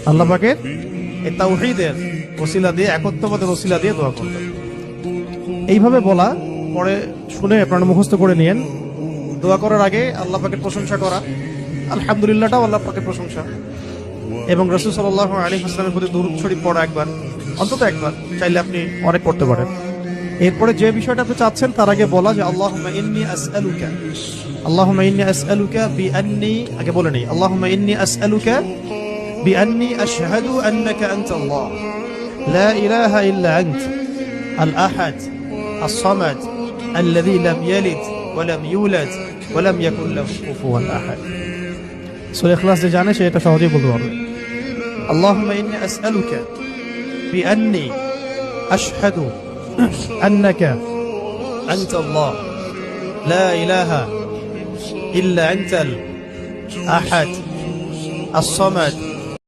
আল্লাহ পাকের এই তাওহীদের ওসিলা দিয়ে, একত্ববাদের ওসিলা দিয়ে দোয়া করবেন। এইভাবে বলা, পরে শুনে আপনারা মুখস্থ করে নিয়েন। দোয়া করার আগে আল্লাহ পাকের প্রশংসা করা, আলহামদুলিল্লাহটাও আল্লাহ পাকের প্রশংসা, এবং রাসূল সাল্লাল্লাহু আলাইহি ওয়াসাল্লামের প্রতি দরুদ শরীফ পড়া একবার, অন্তত একবার, চাইলে আপনি অনেক পড়তে পারেন। এরপরে যে বিষয়টা আপনি চাচ্ছেন তার আগে বলা যে আল্লাহুম্মা ইন্নী আসআলুকা, আল্লাহুম্মা ইন্নী আসআলুকা বিআন্নী, আগে বলে নেই, আল্লাহুম্মা ইন্নী আসআলুকা বিআন্নী আশহাদু আন্নাকা আনতাল্লাহ লা ইলাহা ইল্লা আনত আল আহাদ আস-সামাদ আল্লাযী লাম ইয়ালিদ ওয়া লাম ইউলাদ ওয়া লাম ইয়াকুল লাহু কুফুওয়ান আহাদ। সূরা ইখলাস যে জানে সে এটা সহজেই বলতে পারবে। আল্লাহুম্মা ইন্নী আসআলুকা বিআন্নী আশহাদু আন্নাকা আনতাল্লাহ লা ইলাহা ইল্লা আনতাল আহাদ আস-সামাদ